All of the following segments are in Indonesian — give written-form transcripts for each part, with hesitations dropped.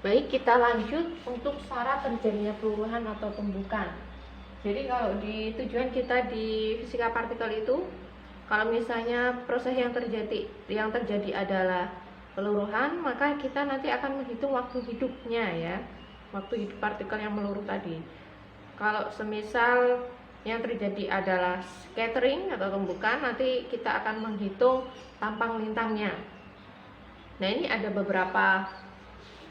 Baik, kita lanjut untuk syarat terjadinya peluruhan atau tumbukan. Jadi kalau di tujuan kita di fisika partikel itu, kalau misalnya proses yang terjadi adalah peluruhan, maka kita nanti akan menghitung waktu hidupnya ya, waktu hidup partikel yang meluruh tadi. Kalau semisal yang terjadi adalah scattering atau tumbukan, nanti kita akan menghitung tampang lintangnya. Nah, ini ada beberapa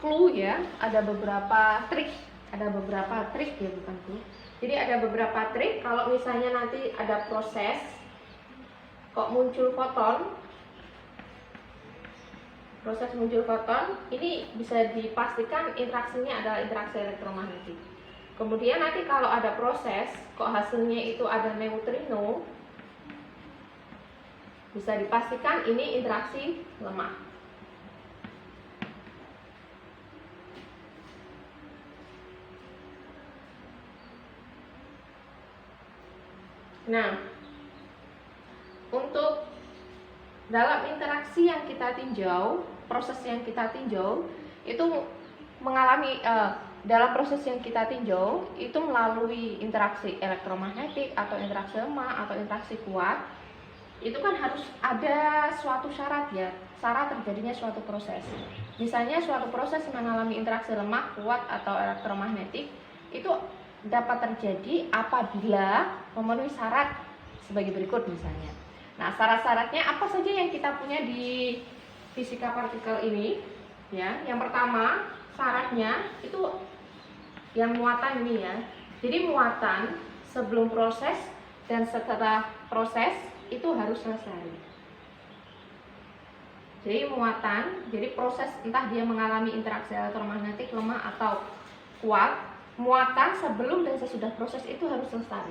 clue ya, ada beberapa trik ya, bukan clue. Jadi ada beberapa trik kalau misalnya nanti ada proses kok muncul foton, ini bisa dipastikan interaksinya adalah interaksi elektromagnetik. Kemudian nanti kalau ada proses kok hasilnya itu ada neutrino, bisa dipastikan ini interaksi lemah. Nah, untuk dalam interaksi yang kita tinjau, proses yang kita tinjau itu mengalami dalam proses yang kita tinjau itu melalui interaksi elektromagnetik atau interaksi lemah atau interaksi kuat, itu kan harus ada suatu syarat ya, syarat terjadinya suatu proses. Misalnya suatu proses mengalami interaksi lemah, kuat atau elektromagnetik itu dapat terjadi apabila memenuhi syarat sebagai berikut misalnya. Nah, syarat-syaratnya apa saja yang kita punya di fisika partikel ini? Ya, yang pertama syaratnya itu yang muatan ini ya. Jadi muatan sebelum proses dan setelah proses itu harus selesai. Jadi muatan, jadi proses entah dia mengalami interaksi elektromagnetik lemah atau kuat, muatan sebelum dan sesudah proses itu harus selesai.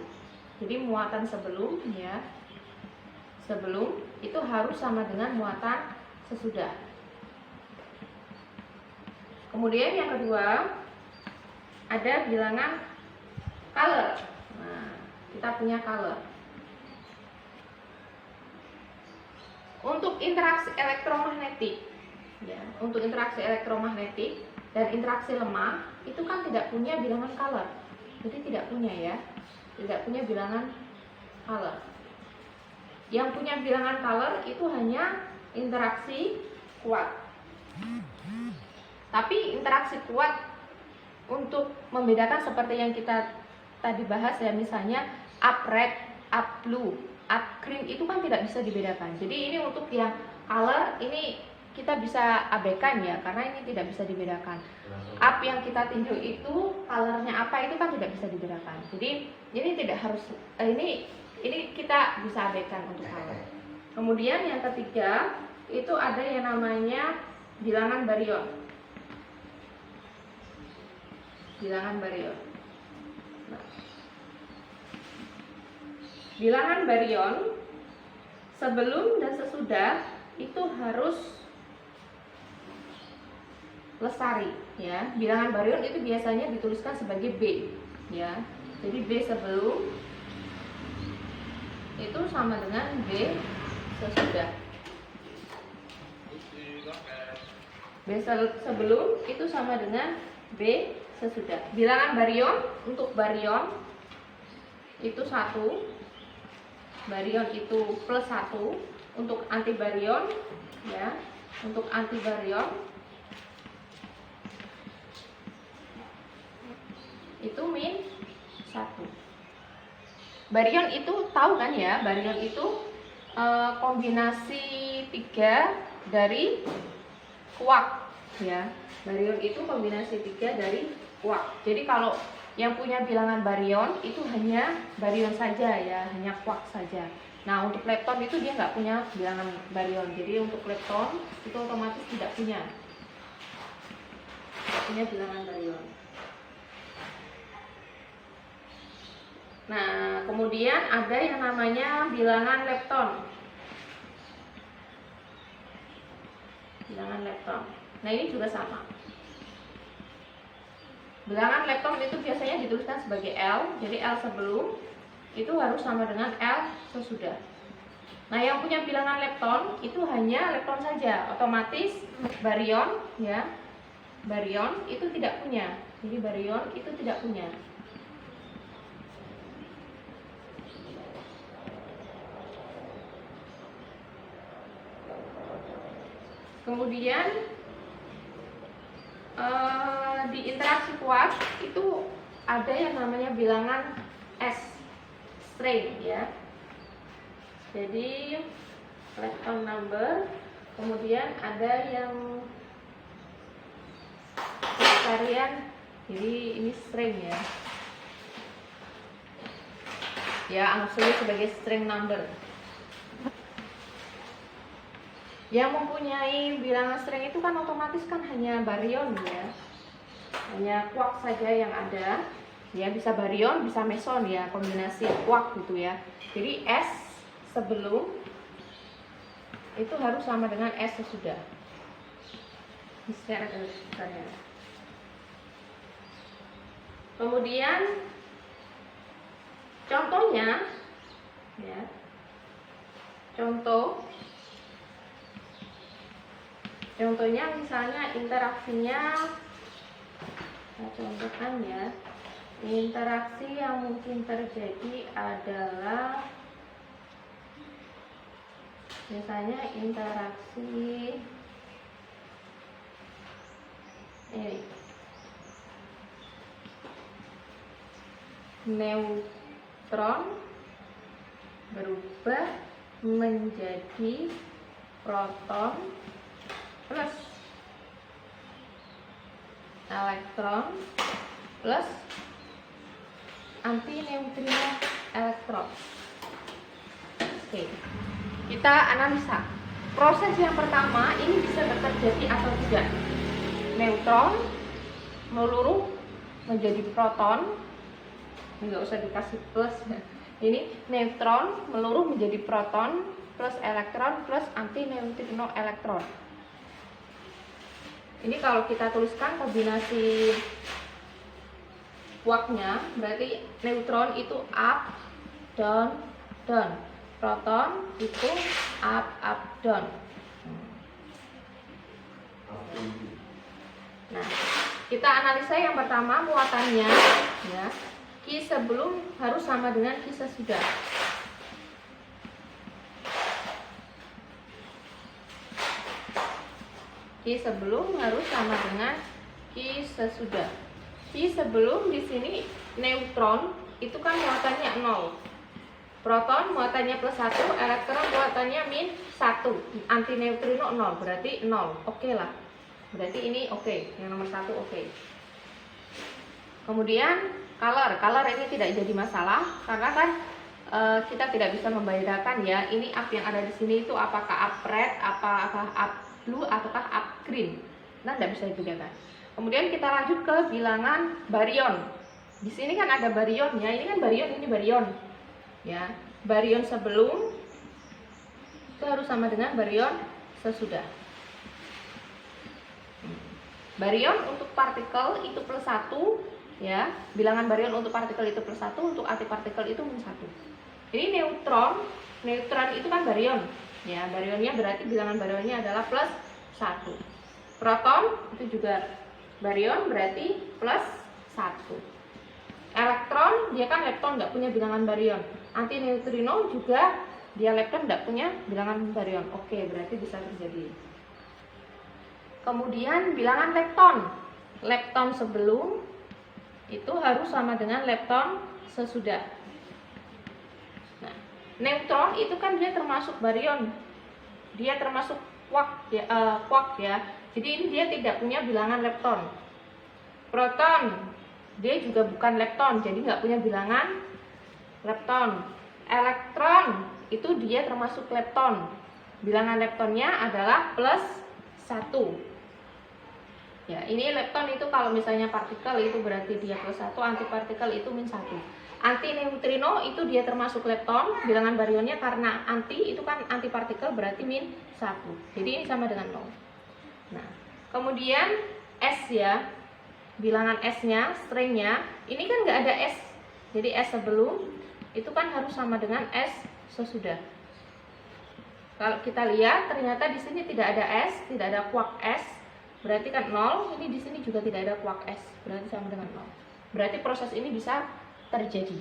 Jadi muatan sebelum ya, sebelum itu harus sama dengan muatan sesudah. Kemudian yang kedua ada bilangan color. Nah, kita punya color. Untuk interaksi elektromagnetik ya, untuk interaksi elektromagnetik dan interaksi lemah itu kan tidak punya bilangan color. Jadi tidak punya ya, tidak punya bilangan color. Yang punya bilangan color itu hanya interaksi kuat. Tapi interaksi kuat untuk membedakan seperti yang kita tadi bahas ya, misalnya up red, up blue, up green itu kan tidak bisa dibedakan. Jadi ini untuk yang color ini kita bisa abaikan ya, karena ini tidak bisa dibedakan. Up yang kita tinjau itu colornya apa itu kan tidak bisa dibedakan. Jadi ini tidak harus ini kita bisa abaikan untuk color. Kemudian yang ketiga itu ada yang namanya bilangan baryon. Bilangan baryon. Nah, bilangan baryon sebelum dan sesudah itu harus lestari ya. Bilangan baryon itu biasanya dituliskan sebagai B ya. Jadi B sebelum itu sama dengan B sesudah. B sebelum itu sama dengan B sesudah. Bilangan baryon untuk baryon itu 1. Baryon itu plus 1. Untuk anti baryon ya. Untuk anti baryon itu min 1. Baryon itu tahu kan ya, baryon itu kombinasi 3 dari kuark ya. Baryon itu kombinasi 3 dari kuark. Jadi kalau yang punya bilangan baryon itu hanya baryon saja ya, hanya kuark saja. Nah, untuk lepton itu dia nggak punya bilangan baryon. Jadi untuk lepton itu otomatis tidak punya bilangan baryon. Nah, kemudian ada yang namanya bilangan lepton. Bilangan lepton. Nah, ini juga sama. Bilangan lepton itu biasanya dituliskan sebagai L. Jadi L sebelum itu harus sama dengan L sesudah. Nah, yang punya bilangan lepton itu hanya lepton saja, otomatis baryon ya. baryon itu tidak punya. Jadi baryon itu tidak punya. Kemudian di interaksi kuat itu ada yang namanya bilangan S, strain ya. Jadi lepton number, kemudian ada yang varian, jadi ini string ya. Ya, anggap saja sebagai string number. Yang mempunyai bilangan string itu kan otomatis kan hanya baryon ya, hanya quark saja yang ada ya, bisa baryon bisa meson ya, kombinasi quark gitu ya. Jadi S sebelum itu harus sama dengan S sesudah. Secara garis. Kemudian contohnya ya, contohnya misalnya interaksinya, saya contohkan ya, interaksi yang mungkin terjadi adalah misalnya interaksi ini, neutron berubah menjadi proton plus elektron plus antineutrino elektron. Oke, kita analisa. Proses yang pertama ini bisa terjadi atau tidak. Neutron meluruh menjadi proton, nggak usah dikasih plus. Ini neutron meluruh menjadi proton plus elektron plus antineutrino elektron. Ini kalau kita tuliskan kombinasi quarknya, berarti neutron itu up, down, down. Proton itu up, up, down. Nah, kita analisa yang pertama muatannya ya. Q sebelum harus sama dengan Q sesudah. Q sebelum harus sama dengan Q sesudah. Q sebelum di sini neutron itu kan muatannya 0. Proton muatannya plus 1, elektron muatannya min 1. Antineutrino 0, berarti 0. Oke lah. Berarti ini oke. Yang nomor 1 oke. Kemudian color ini tidak jadi masalah karena kan kita tidak bisa membedakan ya, ini up yang ada di sini itu apakah up red, apakah up blue, ataukah up green. Nah, tidak bisa dibedakan. Kemudian kita lanjut ke bilangan baryon. Di sini kan ada baryonnya, ini kan baryon, ini baryon. Ya, baryon sebelum itu harus sama dengan baryon sesudah. Baryon untuk partikel itu plus 1 ya. Bilangan baryon untuk partikel itu plus 1, untuk antipartikel itu minus 1. Ini neutron itu kan baryon. Ya, baryonnya berarti bilangan baryonnya adalah plus 1. Proton itu juga baryon berarti plus 1. Elektron dia kan lepton, nggak punya bilangan baryon. Antineutrino juga dia lepton, nggak punya bilangan baryon. Oke, berarti bisa terjadi. Kemudian bilangan lepton. Lepton sebelum itu harus sama dengan lepton sesudah. Nah, neutron itu kan dia termasuk baryon. Dia termasuk quark ya. Jadi ini dia tidak punya bilangan lepton. Proton dia juga bukan lepton, jadi nggak punya bilangan lepton. Elektron itu dia termasuk lepton. Bilangan leptonnya adalah plus 1. Ya, ini lepton itu kalau misalnya partikel itu berarti dia plus 1, antipartikel itu min 1. Antineutrino itu dia termasuk lepton, bilangan baryonnya karena anti itu kan antipartikel berarti min 1. Jadi ini sama dengan 0. Nah, kemudian S ya. Bilangan S-nya, stringnya, ini kan nggak ada S. Jadi S sebelum itu kan harus sama dengan S sesudah. Kalau kita lihat ternyata di sini tidak ada S, tidak ada quark S. berarti kan 0. Ini di sini juga tidak ada kuark S, berarti sama dengan 0. Berarti proses ini bisa terjadi.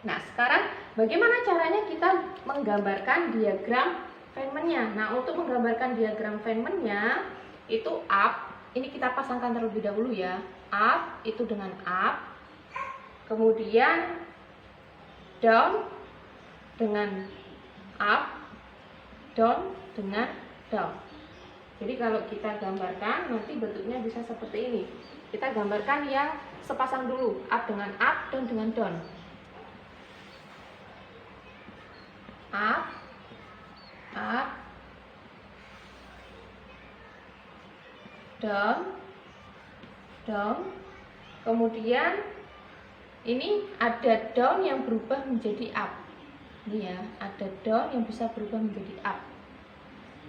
Nah, sekarang bagaimana caranya kita menggambarkan diagram Feynman-nya? Nah, untuk menggambarkan diagram Feynman-nya itu up, ini kita pasangkan terlebih dahulu ya. Up itu dengan up, kemudian down dengan up, down dengan down. Jadi kalau kita gambarkan nanti bentuknya bisa seperti ini. Kita gambarkan yang sepasang dulu, up dengan up, down dengan down. Up, up, down, down. Kemudian ini ada down yang berubah menjadi up. Ini ya, ada down yang bisa berubah menjadi up.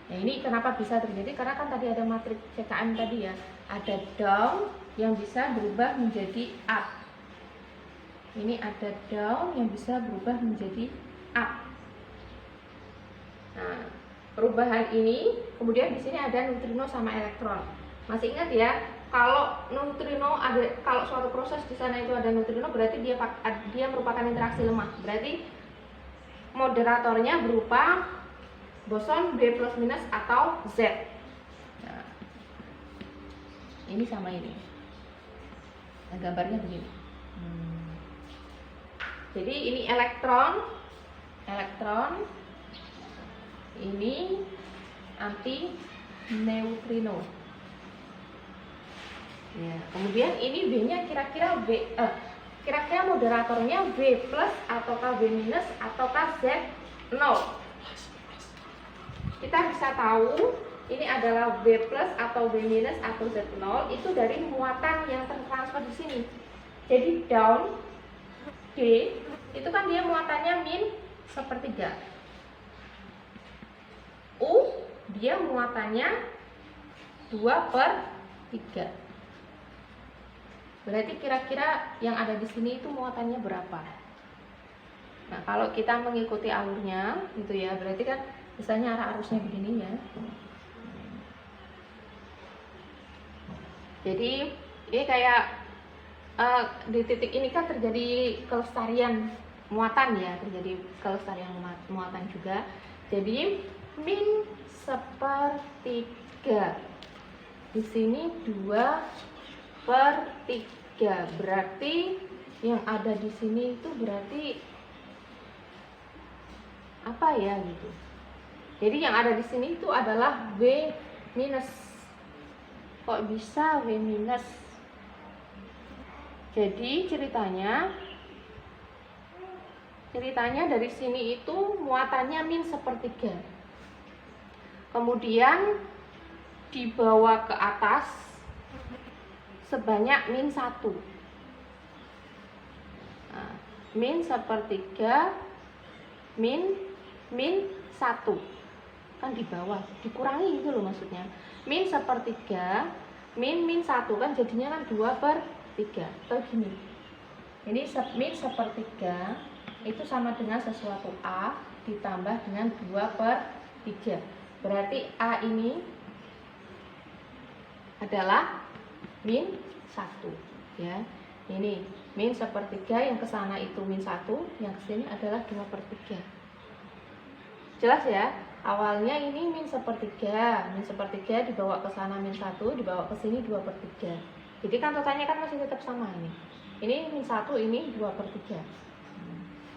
Nah, ini kenapa bisa terjadi? Karena kan tadi ada matriks CKM tadi ya, ada down yang bisa berubah menjadi up. Ini ada down yang bisa berubah menjadi up. Nah, perubahan ini kemudian di sini ada neutrino sama elektron. Masih ingat ya, kalau neutrino ada, kalau suatu proses di sana itu ada neutrino, berarti dia merupakan interaksi lemah. Berarti moderatornya berupa boson B plus minus atau Z. Nah, ini sama ini. Nah, gambarnya begini. Jadi ini elektron, ini anti neutrino. Ya, kemudian ini B-nya kira-kira kira-kira moderatornya B plus ataukah B minus ataukah Z 0. Kita bisa tahu ini adalah B plus atau B minus atau Z0 itu dari muatan yang tertransfer di sini. Jadi down D itu kan dia muatannya min sepertiga. U dia muatannya 2/3. Berarti kira-kira yang ada di sini itu muatannya berapa? Nah, kalau kita mengikuti alurnya gitu ya, berarti kan misalnya arah arusnya begini ya. Jadi ini kayak di titik ini kan terjadi kelestarian muatan ya, terjadi kelestarian muatan juga. Jadi min sepertiga. Di sini 2/3. Berarti yang ada di sini itu berarti apa ya gitu. Jadi yang ada di sini itu adalah W minus. Kok bisa W minus? Jadi ceritanya dari sini itu muatannya min sepertiga. Kemudian dibawa ke atas sebanyak min 1. Nah, min sepertiga min 1 kan di bawah, dikurangi gitu loh maksudnya. Min sepertiga min 1 kan jadinya kan 2/3 atau gini. Ini min sepertiga itu sama dengan sesuatu A ditambah dengan 2/3. Berarti A ini adalah min 1 ya. Ini min sepertiga, yang ke sana itu min 1, yang ke sini adalah 2/3. Jelas ya? Awalnya ini min sepertiga dibawa ke sana min 1, dibawa ke sini 2/3. Jadi kan totalnya kan masih tetap sama ini. Ini min 1, ini 2/3.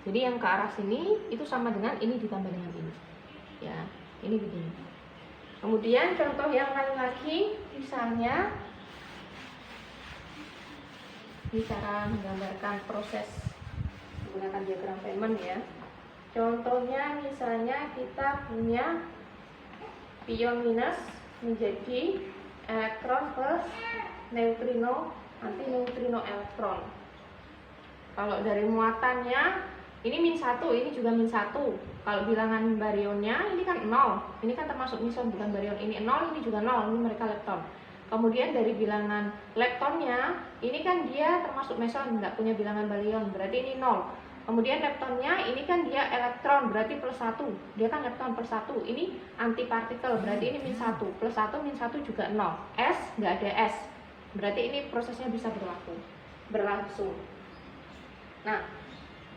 Jadi yang ke arah sini itu sama dengan ini ditambah dengan ini. Ya, ini begini. Kemudian contoh yang lain lagi, misalnya ini cara menggambarkan proses menggunakan diagram Feynman ya. Contohnya misalnya kita punya pion minus menjadi elektron plus neutrino, anti neutrino elektron. Kalau dari muatannya ini min 1, ini juga min 1. Kalau bilangan barionnya ini kan 0. Ini kan termasuk meson bukan barion. Ini 0, ini juga 0, ini mereka lepton. Kemudian dari bilangan leptonnya, ini kan dia termasuk meson, nggak punya bilangan barion, berarti ini 0. Kemudian leptonnya ini kan dia elektron, berarti plus 1. Dia kan lepton plus 1. Ini antipartikel, berarti ini min 1. Plus 1 min 1 juga 0. S, nggak ada S. Berarti ini prosesnya bisa berlangsung. Nah,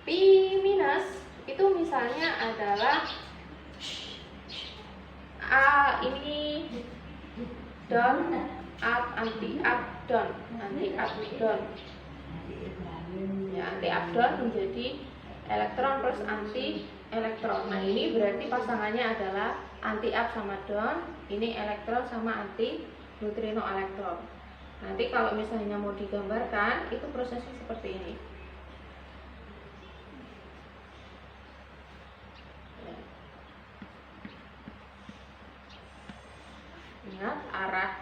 P minus itu misalnya adalah ini down, up, anti-up, down. Anti-up, down. Ya, anti-up down menjadi elektron plus anti elektron. Nah, ini berarti pasangannya adalah anti-up sama down, ini elektron sama anti neutrino elektron. Nanti kalau misalnya mau digambarkan, itu prosesnya seperti ini. Ingat arah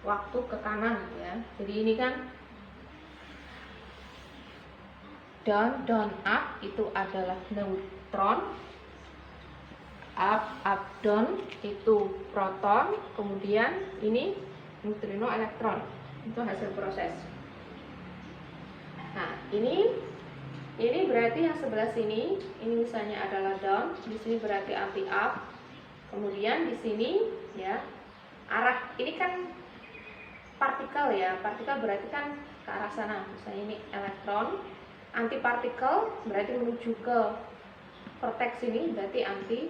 waktu ke kanan ya. Jadi ini kan down up itu adalah neutron, up down itu proton, kemudian ini neutrino elektron. Itu hasil proses. Nah, ini berarti yang sebelah sini, ini misalnya adalah down, di sini berarti anti up. Kemudian di sini ya, arah ini kan partikel ya. Partikel berarti kan ke arah sana. Misalnya ini elektron, antipartikel berarti menuju ke vortex ini, berarti anti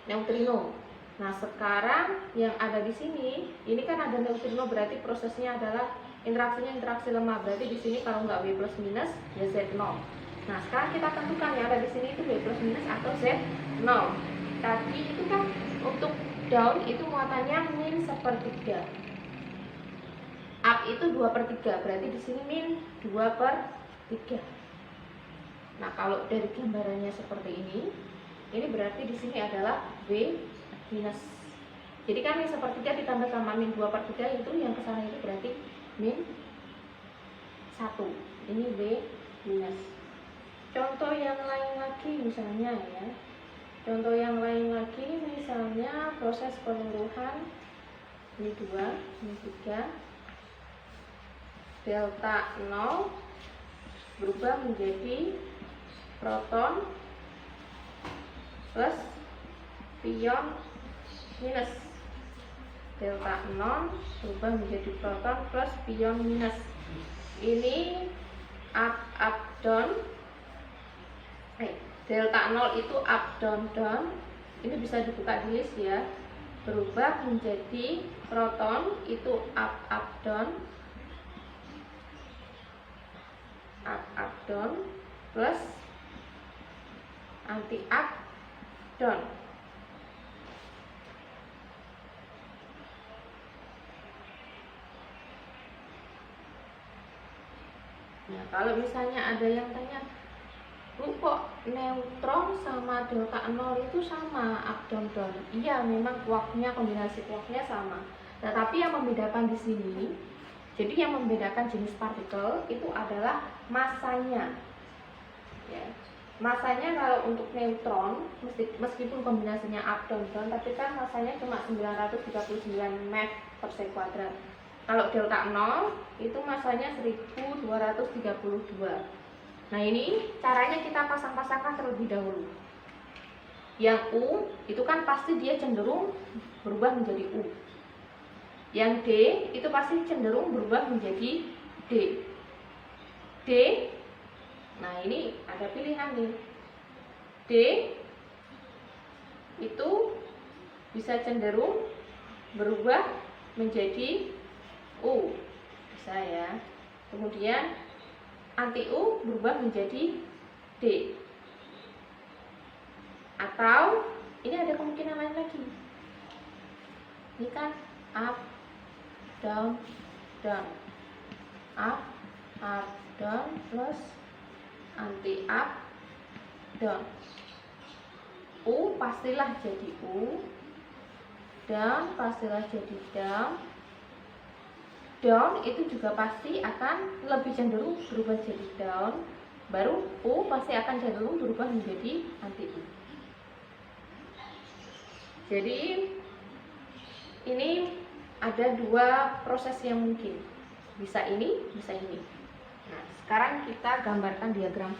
neutrino. Nah, sekarang yang ada di sini, ini kan ada neutrino, berarti prosesnya adalah interaksi lemah. Berarti di sini kalau nggak W plus minus ya Z0. Nah, sekarang kita tentukan yang ada di sini itu W plus minus atau Z0. Tadi itu kan untuk down itu muatannya min 1/3. Up itu 2/3, berarti di sini min 2/3. Nah, kalau dari gambarannya seperti ini berarti di sini adalah W minus. Jadi kan min 1/3 ditambah sama min 2/3 itu yang kesana itu berarti min 1. Ini W minus. Contoh yang lain lagi misalnya ya. Contoh yang lain lagi misalnya proses peluruhan ini 2, ini 3. Delta 0 berubah menjadi proton plus pion minus. Delta 0 berubah menjadi proton plus pion minus. Ini up down. Delta 0 itu up down. Ini bisa dibuka di list ya. Berubah menjadi proton itu up down. Up down plus anti up down. Nah, kalau misalnya ada yang tanya, Bu, kok neutron sama delta 0 itu sama up down? Iya, memang kuarknya, kombinasi kuarknya sama. Nah, tapi yang membedakan di sini, jadi yang membedakan jenis partikel itu adalah masanya. Ya. Masanya kalau untuk neutron, meskipun kombinasinya up down, tapi kan masanya cuma 939 MeV per sekuadrat. Kalau delta 0 itu masanya 1232. Nah, ini caranya kita pasang-pasangkan terlebih dahulu. Yang U itu kan pasti dia cenderung berubah menjadi U. Yang D itu pasti cenderung berubah menjadi D. Nah, ini ada pilihan nih. D itu bisa cenderung berubah menjadi U. Bisa ya. Kemudian anti U berubah menjadi D. Atau ini ada kemungkinan lain lagi. Ini kan up down. Up down plus anti up down. U pastilah jadi U, down pastilah jadi down. Down itu juga pasti akan lebih cenderung berubah jadi down. Baru U pasti akan cenderung berubah menjadi anti U. Jadi ini ada dua proses yang mungkin, bisa ini, bisa ini. Nah, Sekarang kita gambarkan diagram